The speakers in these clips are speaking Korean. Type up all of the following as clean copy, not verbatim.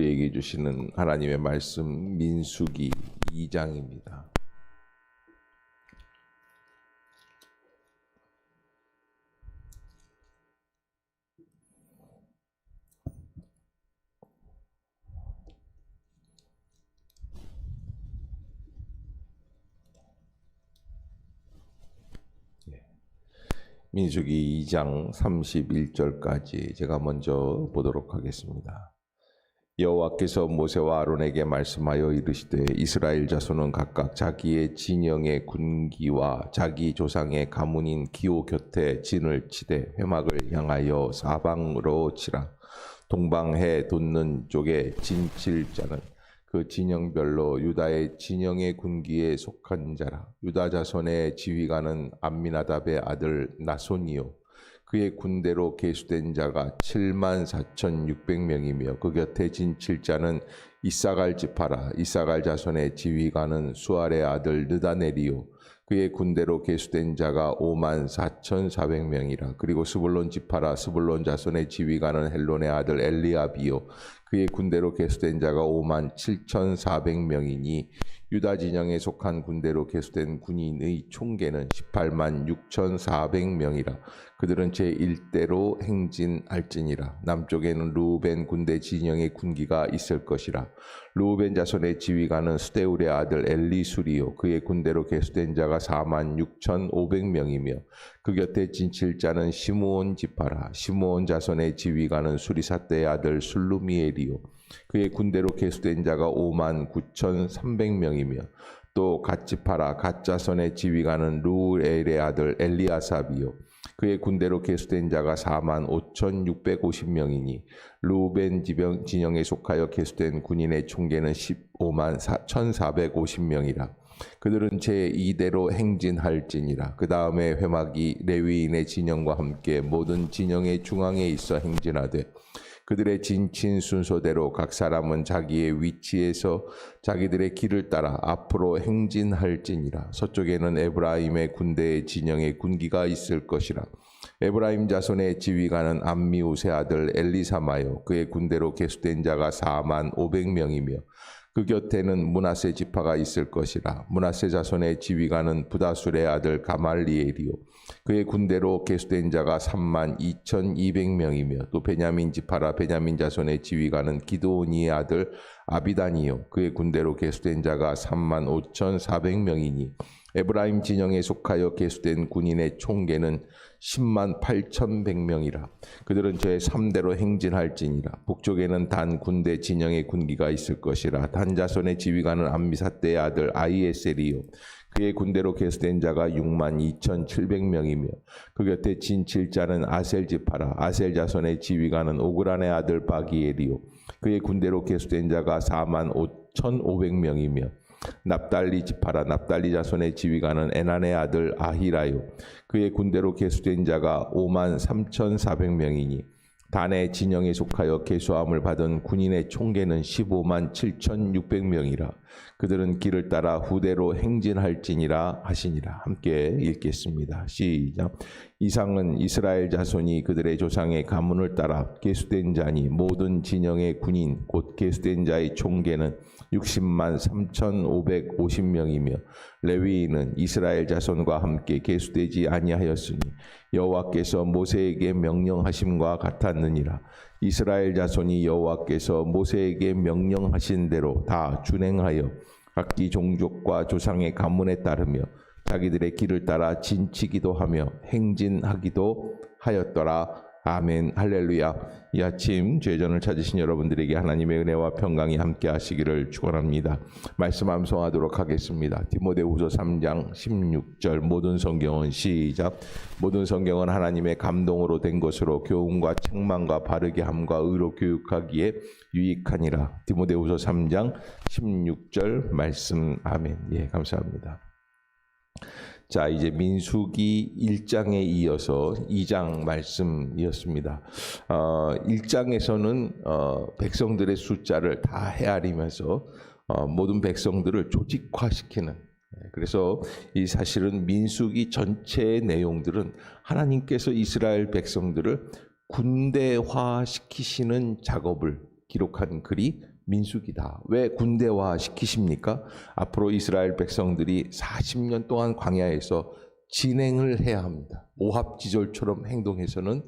우리에게 주시는 하나님의 말씀 민수기 2장입니다. 민수기 2장 31절까지 제가 먼저 보도록 하겠습니다. 여호와께서 모세와 아론에게 말씀하여 이르시되 이스라엘 자손은 각각 자기의 진영의 군기와 자기 조상의 가문인 기호 곁에 진을 치되 회막을 향하여 사방으로 치라. 동방해 돋는 쪽에 진칠 자는 그 진영별로 유다의 진영의 군기에 속한 자라. 유다 자손의 지휘관은 암미나답의 아들 나손이요 그의 군대로 계수된 자가 74,600명이며 그 곁에 진칠 자는 이사갈 지파라. 이사갈 자손의 지휘관은 수알의 아들 느다넬이요 그의 군대로 계수된 자가 54,400명이라. 그리고 스불론 지파라. 스불론 자손의 지휘관은 헬론의 아들 엘리압이요 그의 군대로 계수된 자가 57,400명이니 유다 진영에 속한 군대로 계수된 군인의 총계는 186,400명이라. 그들은 제1대로 행진할지니라. 남쪽에는 르우벤 군대 진영의 군기가 있을 것이라. 르우벤 자손의 지휘관은 스데울의 아들 엘리수리요 그의 군대로 계수된 자가 46,500명이며 그 곁에 진칠 자는 시므온 지파라. 시므온 자손의 지휘관은 수리사대의 아들 술루미엘이요 그의 군대로 계수된 자가 59,300명이며 또 갓지파라. 갓자손의 지휘관은 루엘의 아들 엘리아삽이요 그의 군대로 계수된 자가 45,650명이니 루벤 진영에 속하여 계수된 군인의 총계는 151,450명이라. 그들은 제2대로 행진할지니라. 그 다음에 회막이 레위인의 진영과 함께 모든 진영의 중앙에 있어 행진하되 그들의 진친 순서대로 각 사람은 자기의 위치에서 자기들의 길을 따라 앞으로 행진할지니라. 서쪽에는 에브라임의 군대의 진영의 군기가 있을 것이라. 에브라임 자손의 지휘관은 암미우스의 아들 엘리사마요 그의 군대로 계수된 자가 45,500명이며 그 곁에는 므낫세 지파가 있을 것이라. 므낫세 자손의 지휘관은 부다술의 아들 가말리엘이요 그의 군대로 계수된 자가 32,200명이며 또 베냐민 지파라. 베냐민 자손의 지휘관은 기드오니의 아들 아비단이요 그의 군대로 계수된 자가 35,400명이니 에브라임 진영에 속하여 계수된 군인의 총계는 108,100명이라. 그들은 제3대로 행진할지니라. 북쪽에는 단 군대 진영의 군기가 있을 것이라. 단 자손의 지휘관은 암미사대의 아들 아이에셀이요 그의 군대로 계수된 자가 62,700명이며 그 곁에 진칠 자는 아셀 지파라. 아셀 자손의 지휘관은 오그란의 아들 바기엘이요 그의 군대로 계수된 자가 45,500명이며 납달리 지파라. 납달리 자손의 지휘관은 에난의 아들 아히라요 그의 군대로 계수된 자가 53,400명이니 단의 진영에 속하여 계수함을 받은 군인의 총계는 157,600명이라. 그들은 길을 따라 후대로 행진할지니라 하시니라. 함께 읽겠습니다. 시작. 이상은 이스라엘 자손이 그들의 조상의 가문을 따라 계수된 자니 모든 진영의 군인 곧 계수된 자의 총계는 603,550명이며 레위인은 이스라엘 자손과 함께 계수되지 아니하였으니 여호와께서 모세에게 명령하심과 같았느니라. 이스라엘 자손이 여호와께서 모세에게 명령하신 대로 다 준행하여 각기 종족과 조상의 가문에 따르며 자기들의 길을 따라 진치기도 하며 행진하기도 하였더라. 아멘. 할렐루야. 이 아침 죄전을 찾으신 여러분들에게 하나님의 은혜와 평강이 함께 하시기를 축원합니다. 말씀 암송하도록 하겠습니다. 디모데후서 3장 16절 모든 성경은 시작. 모든 성경은 하나님의 감동으로 된 것으로 교훈과 책망과 바르게 함과 의로 교육하기에 유익하니라. 디모데후서 3장 16절 말씀. 아멘. 예, 감사합니다. 자, 이제 민수기 1장에 이어서 2장 말씀이었습니다. 1장에서는 백성들의 숫자를 다 헤아리면서 모든 백성들을 조직화시키는, 그래서 이 사실은 민수기 전체의 내용들은 하나님께서 이스라엘 백성들을 군대화시키시는 작업을 기록한 글이 민수기다. 왜 군대화 시키십니까? 앞으로 이스라엘 백성들이 40년 동안 광야에서 진행을 해야 합니다. 오합지졸처럼 행동해서는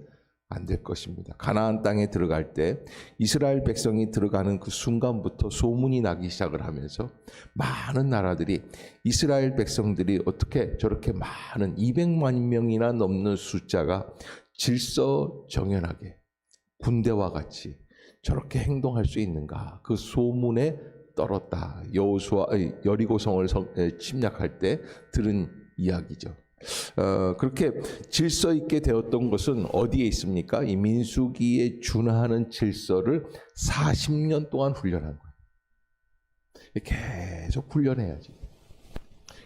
안 될 것입니다. 가나안 땅에 들어갈 때 이스라엘 백성이 들어가는 그 순간부터 소문이 나기 시작을 하면서 많은 나라들이 이스라엘 백성들이 어떻게 저렇게 많은 200만 명이나 넘는 숫자가 질서정연하게 군대와 같이 저렇게 행동할 수 있는가, 그 소문에 떨었다. 여리고성을 침략할 때 들은 이야기죠. 그렇게 질서 있게 되었던 것은 어디에 있습니까? 이 민수기에 준하는 질서를 40년 동안 훈련한 거예요. 계속 훈련해야지.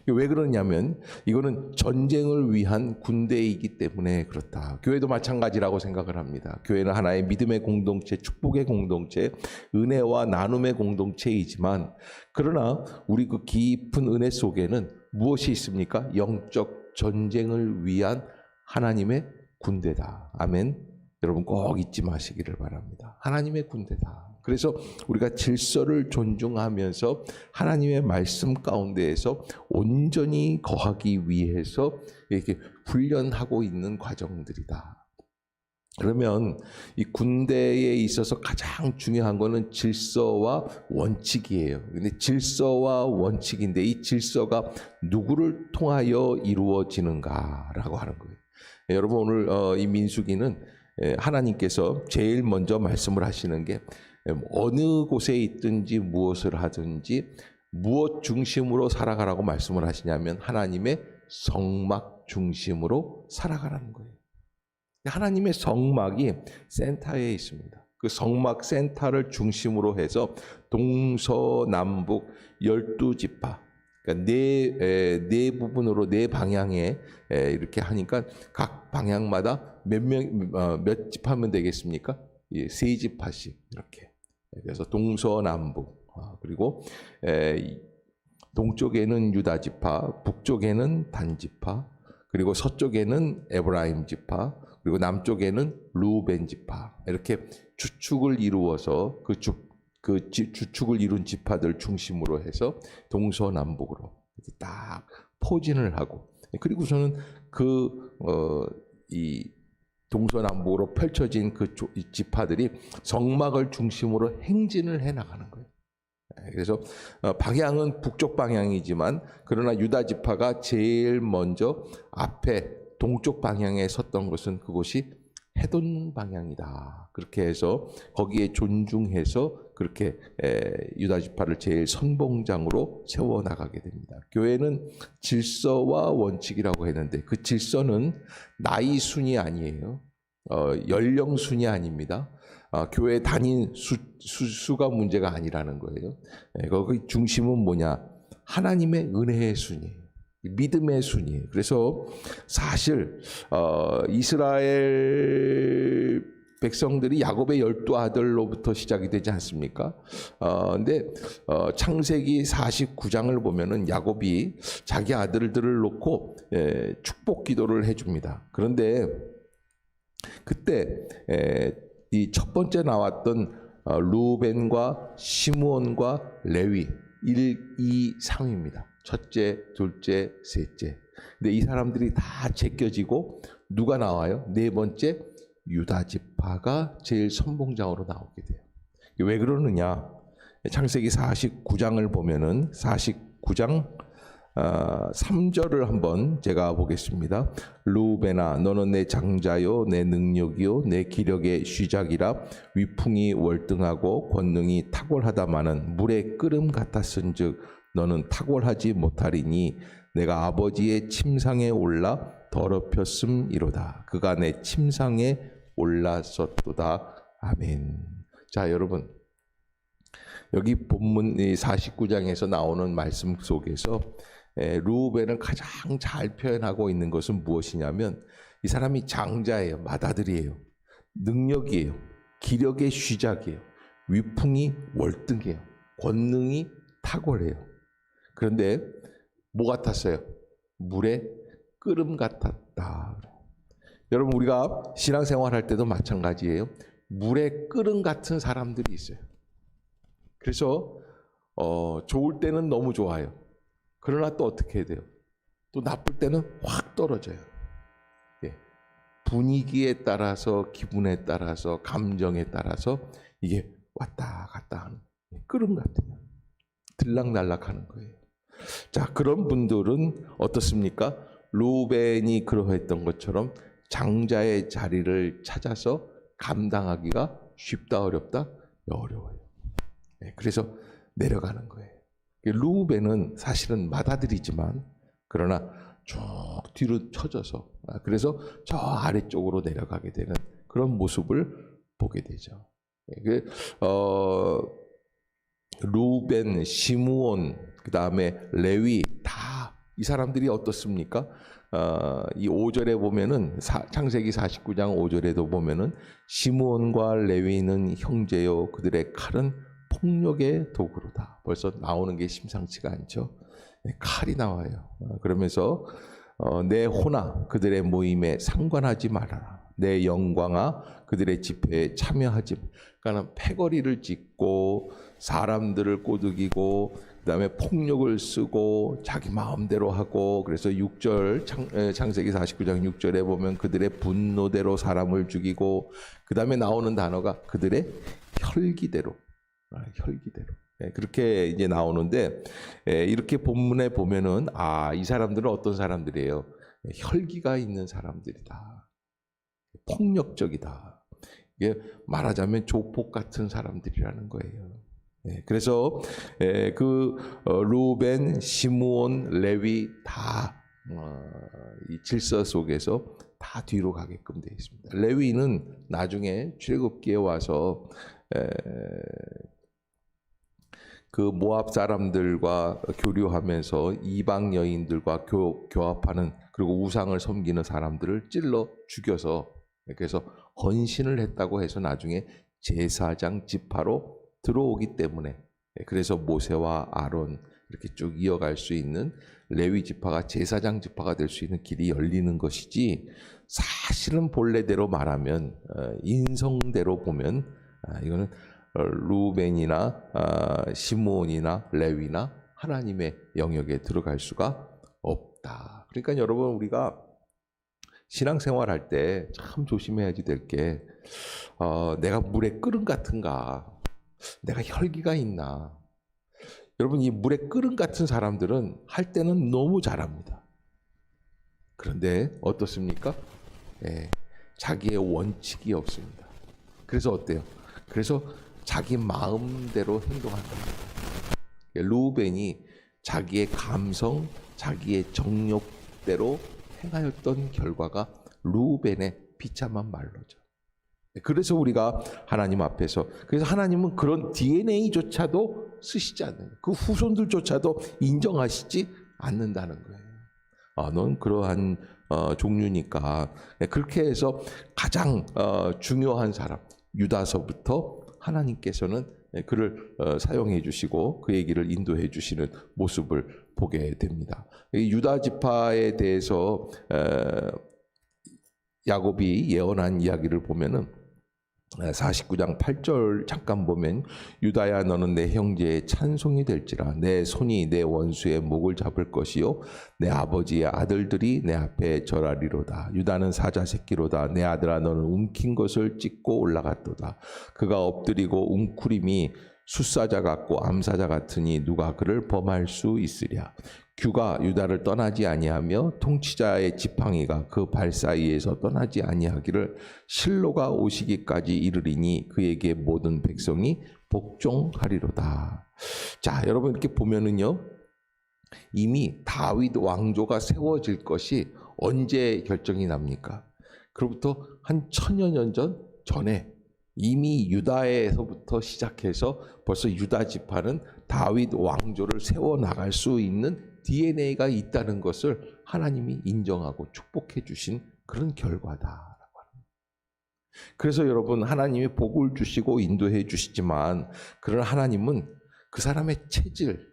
왜 그러냐면 이거는 전쟁을 위한 군대이기 때문에 그렇다. 교회도 마찬가지라고 생각을 합니다. 교회는 하나의 믿음의 공동체, 축복의 공동체, 은혜와 나눔의 공동체이지만, 그러나 우리 그 깊은 은혜 속에는 무엇이 있습니까? 영적 전쟁을 위한 하나님의 군대다. 아멘. 여러분 꼭 잊지 마시기를 바랍니다. 하나님의 군대다. 그래서 우리가 질서를 존중하면서 하나님의 말씀 가운데에서 온전히 거하기 위해서 이렇게 훈련하고 있는 과정들이다. 그러면 이 군대에 있어서 가장 중요한 거는 질서와 원칙이에요. 근데 질서와 원칙인데 이 질서가 누구를 통하여 이루어지는가라고 하는 거예요. 여러분 오늘 이 민수기는 하나님께서 제일 먼저 말씀을 하시는 게 어느 곳에 있든지 무엇을 하든지 무엇 중심으로 살아가라고 말씀을 하시냐면 하나님의 성막 중심으로 살아가라는 거예요. 하나님의 성막이 센터에 있습니다. 그 성막 센터를 중심으로 해서 동서남북 12지파, 그러니까 네 부분으로 네 방향에 이렇게 하니까 각 방향마다 몇 지파면 되겠습니까? 세 지파씩 이렇게. 그래서 동서남북, 그리고 동쪽에는 유다 지파, 북쪽에는 단 지파, 그리고 서쪽에는 에브라임 지파, 그리고 남쪽에는 루벤 지파, 이렇게 주축을 이루어서 그 주축을 이룬 지파들 중심으로 해서 동서남북으로 딱 포진을 하고, 그리고서는 이 동서남북으로 펼쳐진 그 지파들이 성막을 중심으로 행진을 해 나가는 거예요. 그래서 방향은 북쪽 방향이지만 그러나 유다 지파가 제일 먼저 앞에 동쪽 방향에 섰던 것은 그곳이 해돈 방향이다. 그렇게 해서 거기에 존중해서 그렇게 유다 지파를 제일 선봉장으로 세워나가게 됩니다. 교회는 질서와 원칙이라고 했는데 그 질서는 나이 순이 아니에요. 연령 순이 아닙니다. 교회 다닌 수가 문제가 아니라는 거예요. 거기 중심은 뭐냐? 하나님의 은혜의 순이에요. 믿음의 순이에요. 그래서 사실 이스라엘 백성들이 야곱의 12아들로부터 시작이 되지 않습니까? 근데 창세기 49장을 보면은 야곱이 자기 아들들을 놓고 축복 기도를 해줍니다. 그런데 그때 이 첫 번째 나왔던 루벤과 시므온과 레위 1, 2, 3입니다. 첫째, 둘째, 셋째. 근데 이 사람들이 다 제껴지고 누가 나와요? 네 번째 유다 지파가 제일 선봉장으로 나오게 돼요. 왜 그러느냐? 창세기 49장을 보면은 49장 3절을 한번 제가 보겠습니다. 루벤아 너는 내 장자요 내 능력이요 내 기력의 쉬작이라 위풍이 월등하고 권능이 탁월하다마는 물의 끓음 같았은즉 너는 탁월하지 못하리니 내가 아버지의 침상에 올라 더럽혔음이로다. 그가 내 침상에 올랐었도다. 아멘. 자, 여러분 여기 본문 49장에서 나오는 말씀 속에서 루벤을 가장 잘 표현하고 있는 것은 무엇이냐면 이 사람이 장자예요. 맏아들이에요. 능력이에요. 기력의 쉬작이에요. 위풍이 월등해요. 권능이 탁월해요. 그런데 뭐 같았어요? 물의 끓음 같았다. 여러분 우리가 신앙생활 할 때도 마찬가지예요. 물의 끓음 같은 사람들이 있어요. 그래서 좋을 때는 너무 좋아요. 그러나 또 어떻게 해야 돼요? 또 나쁠 때는 확 떨어져요. 예. 분위기에 따라서, 기분에 따라서, 감정에 따라서 이게 왔다 갔다 하는 끓음 같아요. 들락날락하는 거예요. 자, 그런 분들은 어떻습니까? 루벤이 그러했던 것처럼 장자의 자리를 찾아서 감당하기가 쉽다, 어렵다? 어려워요. 네, 그래서 내려가는 거예요. 루벤은 사실은 ματ아들이지만 그러나 쭉 뒤로 쳐져서 그래서 저 아래쪽으로 내려가게 되는 그런 모습을 보게 되죠. 루벤, 시므온, 그 다음에 레위 다 이 사람들이 어떻습니까? 이 5절에 보면은 창세기 49장 5절에도 보면은 시므온과 레위는 형제요 그들의 칼은 폭력의 도구로다. 벌써 나오는 게 심상치가 않죠. 칼이 나와요. 그러면서 내 호나 그들의 모임에 상관하지 말아라. 내 영광아 그들의 집회에 참여하지. 그러니까 패거리를 짓고 사람들을 꼬드기고 그다음에 폭력을 쓰고 자기 마음대로 하고 그래서 6절 창세기 49장 6절에 보면 그들의 분노대로 사람을 죽이고 그다음에 나오는 단어가 그들의 혈기대로 그렇게 이제 나오는데 이렇게 본문에 보면은 이 사람들은 어떤 사람들이에요? 혈기가 있는 사람들이다. 폭력적이다. 이게 말하자면 조폭 같은 사람들이라는 거예요. 그래서 루벤, 시므온, 레위 다 이 질서 속에서 다 뒤로 가게끔 되어 있습니다. 레위는 나중에 출애굽기에 와서 그 모압 사람들과 교류하면서 이방 여인들과 교합하는 그리고 우상을 섬기는 사람들을 찔러 죽여서 그래서 헌신을 했다고 해서 나중에 제사장 지파로 들어오기 때문에 그래서 모세와 아론 이렇게 쭉 이어갈 수 있는 레위 지파가 제사장 지파가 될 수 있는 길이 열리는 것이지 사실은 본래대로 말하면 인성대로 보면 이거는 루벤이나 시므온이나 레위나 하나님의 영역에 들어갈 수가 없다. 그러니까 여러분 우리가 신앙생활할 때 참 조심해야지 될 게 내가 물에 끓음 같은가 내가 혈기가 있나 여러분 이 물에 끓음 같은 사람들은 할 때는 너무 잘합니다. 그런데 어떻습니까? 자기의 원칙이 없습니다. 그래서 어때요? 그래서 자기 마음대로 행동한다. 루벤이 자기의 감성, 자기의 정욕대로 행하였던 결과가 루벤의 비참한 말로죠. 그래서 우리가 하나님 앞에서 그래서 하나님은 그런 DNA조차도 쓰시지 않는 그 후손들조차도 인정하시지 않는다는 거예요. 넌 그러한 종류니까 그렇게 해서 가장 중요한 사람 유다서부터 하나님께서는 그를 사용해 주시고 그 얘기를 인도해 주시는 모습을 보게 됩니다. 유다 지파에 대해서 야곱이 예언한 이야기를 보면은 49장 8절 잠깐 보면 유다야 너는 내 형제의 찬송이 될지라 내 손이 내 원수의 목을 잡을 것이요 내 아버지의 아들들이 내 앞에 절하리로다. 유다는 사자 새끼로다. 내 아들아 너는 움킨 것을 찢고 올라갔도다. 그가 엎드리고 웅크림이 숫사자 같고 암사자 같으니 누가 그를 범할 수 있으랴. 규가 유다를 떠나지 아니하며 통치자의 지팡이가 그 발 사이에서 떠나지 아니하기를 실로가 오시기까지 이르리니 그에게 모든 백성이 복종하리로다. 자, 여러분 이렇게 보면은요. 이미 다윗 왕조가 세워질 것이 언제 결정이 납니까? 그로부터 한 1000여 년 전에 이미 유다에서부터 시작해서 벌써 유다 지파는 다윗 왕조를 세워나갈 수 있는 DNA가 있다는 것을 하나님이 인정하고 축복해 주신 그런 결과다라고 합니다. 그래서 여러분 하나님이 복을 주시고 인도해 주시지만 그런 하나님은 그 사람의 체질,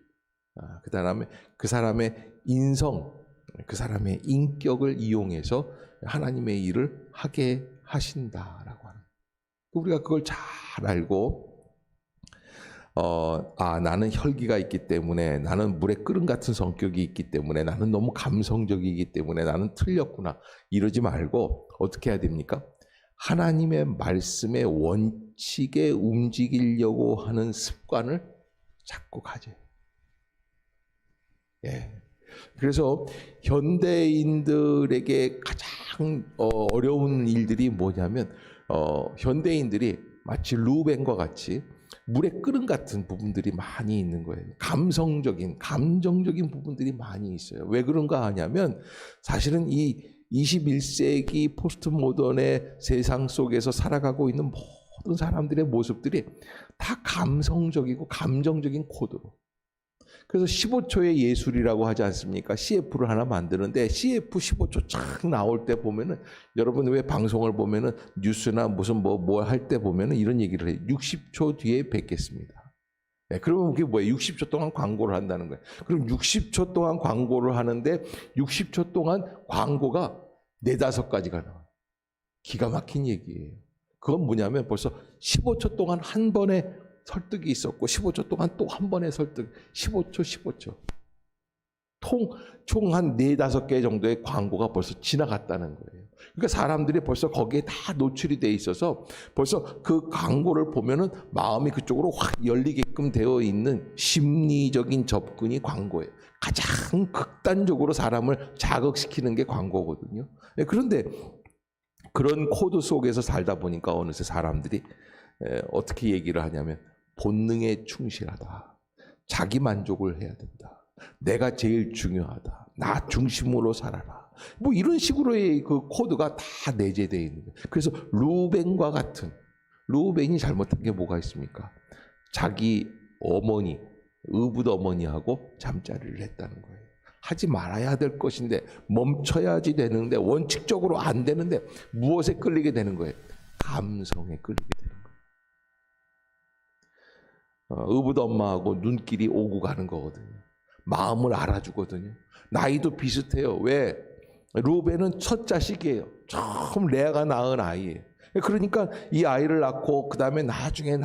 그다음에 그 사람의 인성, 그 사람의 인격을 이용해서 하나님의 일을 하게 하신다라고 합니다. 우리가 그걸 잘 알고 나는 혈기가 있기 때문에, 나는 물에 끓은 같은 성격이 있기 때문에, 나는 너무 감성적이기 때문에 나는 틀렸구나, 이러지 말고 어떻게 해야 됩니까? 하나님의 말씀의 원칙에 움직이려고 하는 습관을 자꾸 가져요. 예. 그래서 현대인들에게 가장 어려운 일들이 뭐냐면, 현대인들이 마치 루벤과 같이 물에 끓은 같은 부분들이 많이 있는 거예요. 감정적인 부분들이 많이 있어요. 왜 그런가 하냐면, 사실은 이 21세기 포스트 모던의 세상 속에서 살아가고 있는 모든 사람들의 모습들이 다 감성적이고 감정적인 코드로. 그래서 15초의 예술이라고 하지 않습니까? CF를 하나 만드는데 CF 15초 쫙 나올 때 보면은, 여러분 왜 방송을 보면은 뉴스나 무슨 뭐 할 때 보면은 이런 얘기를 해요. 60초 뒤에 뵙겠습니다. 네, 그러면 그게 뭐예요? 60초 동안 광고를 한다는 거예요. 그럼 60초 동안 광고를 하는데 60초 동안 광고가 4-5가지가 나와요. 기가 막힌 얘기예요. 그건 뭐냐면 벌써 15초 동안 한 번에 설득이 있었고 15초 동안 또 한 번의 설득, 15초 총 한 4-5개 정도의 광고가 벌써 지나갔다는 거예요. 그러니까 사람들이 벌써 거기에 다 노출이 돼 있어서 벌써 그 광고를 보면은 마음이 그쪽으로 확 열리게끔 되어 있는 심리적인 접근이 광고예요. 가장 극단적으로 사람을 자극시키는 게 광고거든요. 그런데 그런 코드 속에서 살다 보니까 어느새 사람들이 어떻게 얘기를 하냐면, 본능에 충실하다, 자기 만족을 해야 된다, 내가 제일 중요하다, 나 중심으로 살아라, 뭐 이런 식으로의 그 코드가 다 내재되어 있는 거예요. 그래서 루벤과 같은, 루벤이 잘못한 게 뭐가 있습니까? 자기 어머니, 의붓 어머니하고 잠자리를 했다는 거예요. 하지 말아야 될 것인데, 멈춰야지 되는데, 원칙적으로 안 되는데 무엇에 끌리게 되는 거예요? 감성에 끌리게 되는 거예요. 의붓 엄마하고 눈길이 오고 가는 거거든요. 마음을 알아주거든요. 나이도 비슷해요. 왜? 루벤은 첫 자식이에요. 처음 레아가 낳은 아이예요. 그러니까 이 아이를 낳고 그 다음에 나중에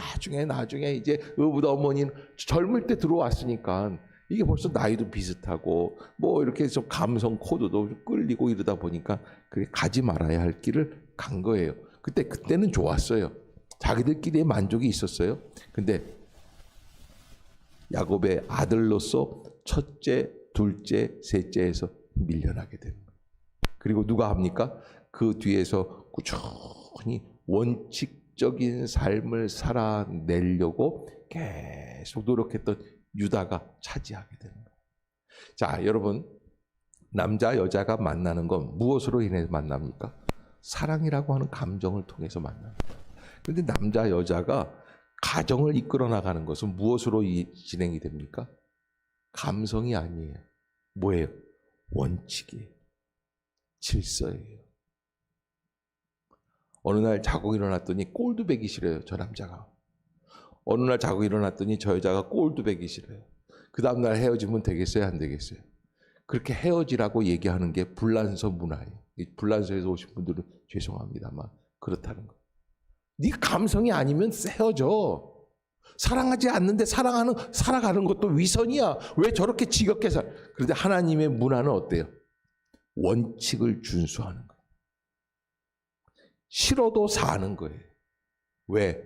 이제 의붓 어머니는 젊을 때 들어왔으니까 이게 벌써 나이도 비슷하고 뭐 이렇게 좀 감성 코드도 끌리고 이러다 보니까 그게 가지 말아야 할 길을 간 거예요. 그때는 좋았어요. 자기들끼리의 만족이 있었어요. 근데 야곱의 아들로서 첫째, 둘째, 셋째에서 밀려나게 되는 거예요. 그리고 누가 합니까? 그 뒤에서 꾸준히 원칙적인 삶을 살아내려고 계속 노력했던 유다가 차지하게 되는 거예요. 자, 여러분, 남자 여자가 만나는 건 무엇으로 인해 만납니까? 사랑이라고 하는 감정을 통해서 만납니다. 그런데 남자 여자가 가정을 이끌어 나가는 것은 무엇으로 진행이 됩니까? 감성이 아니에요. 뭐예요? 원칙이에요. 질서예요. 어느 날 자고 일어났더니 꼴도 배기 싫어요, 저 남자가. 어느 날 자고 일어났더니 저 여자가 꼴도 배기 싫어요. 그 다음날 헤어지면 되겠어요, 안 되겠어요? 그렇게 헤어지라고 얘기하는 게 불란서 문화예요. 불란서에서 오신 분들은 죄송합니다만 그렇다는 거예요. 네 감성이 아니면 헤어져. 사랑하지 않는데 살아가는 것도 위선이야. 왜 저렇게 지겹게 살아? 그런데 하나님의 문화는 어때요? 원칙을 준수하는 거예요. 싫어도 사는 거예요. 왜?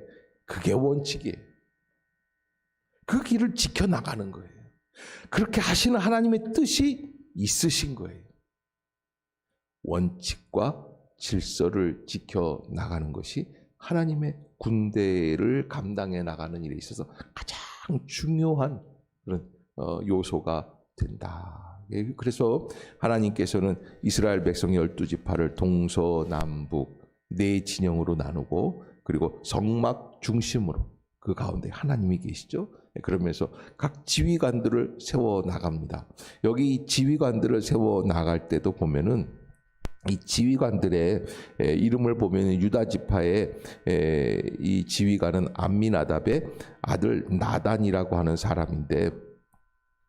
그게 원칙이에요. 그 길을 지켜나가는 거예요. 그렇게 하시는 하나님의 뜻이 있으신 거예요. 원칙과 질서를 지켜나가는 것이 하나님의 군대를 감당해 나가는 일에 있어서 가장 중요한 그런 요소가 된다. 그래서 하나님께서는 이스라엘 백성 12지파를 동서남북 4진영으로 나누고, 그리고 성막 중심으로 그 가운데 하나님이 계시죠. 그러면서 각 지휘관들을 세워 나갑니다. 여기 지휘관들을 세워 나갈 때도 보면은 이 지휘관들의 이름을 보면 유다 지파의 이 지휘관은 암미나답의 아들 나단이라고 하는 사람인데,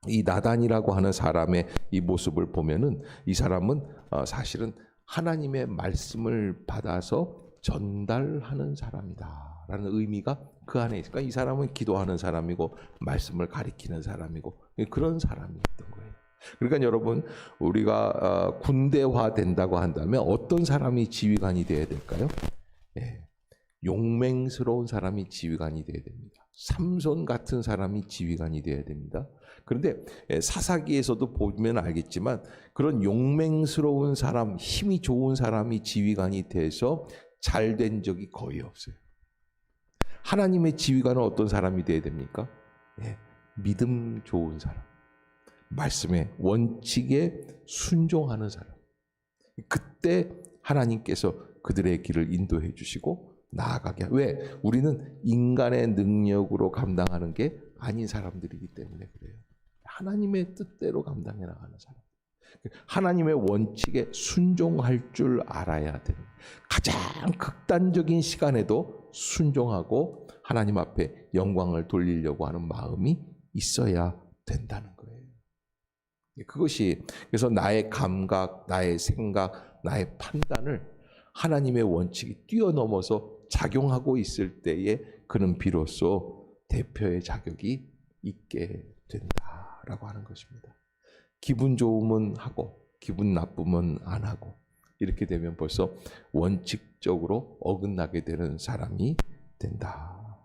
이 나단이라고 하는 사람의 이 모습을 보면은 이 사람은 사실은 하나님의 말씀을 받아서 전달하는 사람이다 라는 의미가 그 안에 있으니까 이 사람은 기도하는 사람이고 말씀을 가리키는 사람이고 그런 사람이었던 거예요. 그러니까 여러분, 우리가 군대화 된다고 한다면 어떤 사람이 지휘관이 되어야 될까요? 예, 용맹스러운 사람이 지휘관이 되어야 됩니다. 삼손 같은 사람이 지휘관이 되어야 됩니다. 그런데 사사기에서도 보면 알겠지만 그런 용맹스러운 사람, 힘이 좋은 사람이 지휘관이 돼서 잘 된 적이 거의 없어요. 하나님의 지휘관은 어떤 사람이 되어야 됩니까? 예, 믿음 좋은 사람, 말씀의 원칙에 순종하는 사람. 그때 하나님께서 그들의 길을 인도해 주시고 나아가게. 왜? 우리는 인간의 능력으로 감당하는 게 아닌 사람들이기 때문에 그래요. 하나님의 뜻대로 감당해 나가는 사람. 하나님의 원칙에 순종할 줄 알아야 되는, 가장 극단적인 시간에도 순종하고 하나님 앞에 영광을 돌리려고 하는 마음이 있어야 된다는 거예요. 그것이, 그래서 나의 감각, 나의 생각, 나의 판단을 하나님의 원칙이 뛰어넘어서 작용하고 있을 때에 그는 비로소 대표의 자격이 있게 된다라고 하는 것입니다. 기분 좋으면 하고 기분 나쁘면 안 하고 이렇게 되면 벌써 원칙적으로 어긋나게 되는 사람이 된다.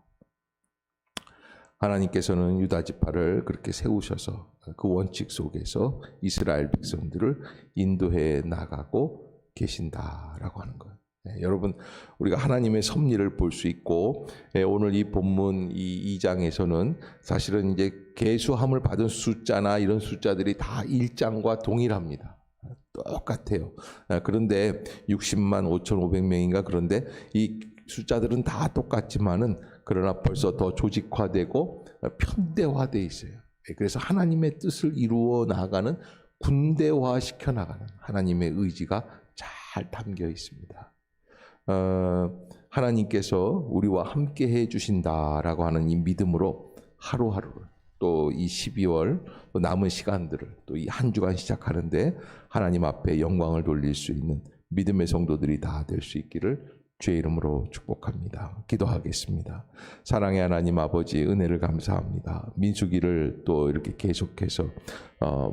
하나님께서는 유다 지파를 그렇게 세우셔서 그 원칙 속에서 이스라엘 백성들을 인도해 나가고 계신다라고 하는 거예요. 여러분, 우리가 하나님의 섭리를 볼 수 있고, 오늘 이 본문 이 2장에서는 사실은 이제 계수함을 받은 숫자나 이런 숫자들이 다 1장과 동일합니다. 똑같아요. 그런데 60만 5,500명인가, 그런데 이 숫자들은 다 똑같지만은 그러나 벌써 더 조직화되고 편대화되어 있어요. 그래서 하나님의 뜻을 이루어 나가는, 군대화 시켜 나가는 하나님의 의지가 잘 담겨 있습니다. 하나님께서 우리와 함께 해 주신다라고 하는 이 믿음으로 하루하루를, 또 이 12월 또 남은 시간들을, 또 이 한 주간 시작하는데 하나님 앞에 영광을 돌릴 수 있는 믿음의 성도들이 다 될 수 있기를 주의 이름으로 축복합니다. 기도하겠습니다. 사랑의 하나님 아버지, 은혜를 감사합니다. 민수기를 또 이렇게 계속해서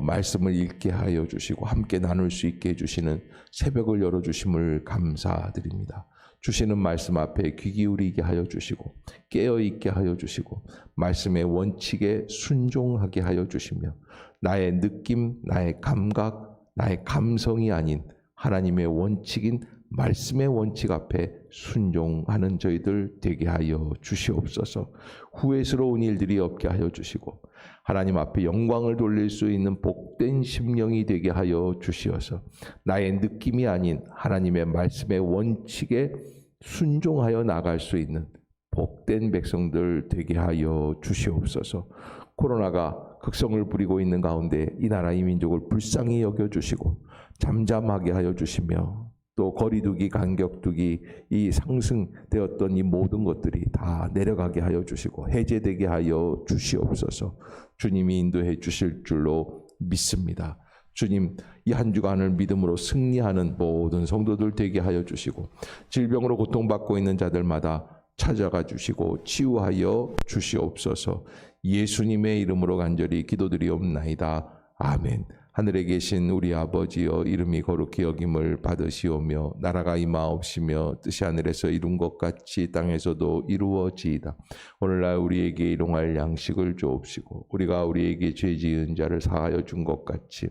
말씀을 읽게 하여 주시고 함께 나눌 수 있게 해주시는 새벽을 열어주심을 감사드립니다. 주시는 말씀 앞에 귀 기울이게 하여 주시고 깨어있게 하여 주시고 말씀의 원칙에 순종하게 하여 주시며 나의 느낌, 나의 감각, 나의 감성이 아닌 하나님의 원칙인 말씀의 원칙 앞에 순종하는 저희들 되게 하여 주시옵소서. 후회스러운 일들이 없게 하여 주시고 하나님 앞에 영광을 돌릴 수 있는 복된 심령이 되게 하여 주시어서 나의 느낌이 아닌 하나님의 말씀의 원칙에 순종하여 나갈 수 있는 복된 백성들 되게 하여 주시옵소서. 코로나가 극성을 부리고 있는 가운데 이 나라 이 민족을 불쌍히 여겨주시고 잠잠하게 하여 주시며 또 거리두기, 간격두기, 이 상승되었던 이 모든 것들이 다 내려가게 하여 주시고 해제되게 하여 주시옵소서. 주님이 인도해 주실 줄로 믿습니다. 주님, 이 한 주간을 믿음으로 승리하는 모든 성도들 되게 하여 주시고 질병으로 고통받고 있는 자들마다 찾아가 주시고 치유하여 주시옵소서. 예수님의 이름으로 간절히 기도드리옵나이다. 아멘. 하늘에 계신 우리 아버지여, 이름이 거룩히 여김을 받으시오며 나라가 임하옵시며 뜻이 하늘에서 이룬 것 같이 땅에서도 이루어지이다. 오늘날 우리에게 일용할 양식을 주옵시고 우리가 우리에게 죄 지은 자를 사하여 준 것 같이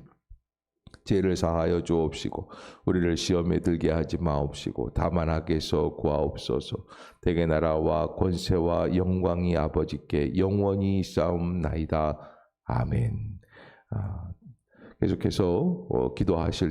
죄를 사하여 주옵시고 우리를 시험에 들게 하지 마옵시고 다만 악에서 구하옵소서. 대개 나라와 권세와 영광이 아버지께 영원히 싸움나이다. 아멘. 계속해서 기도하실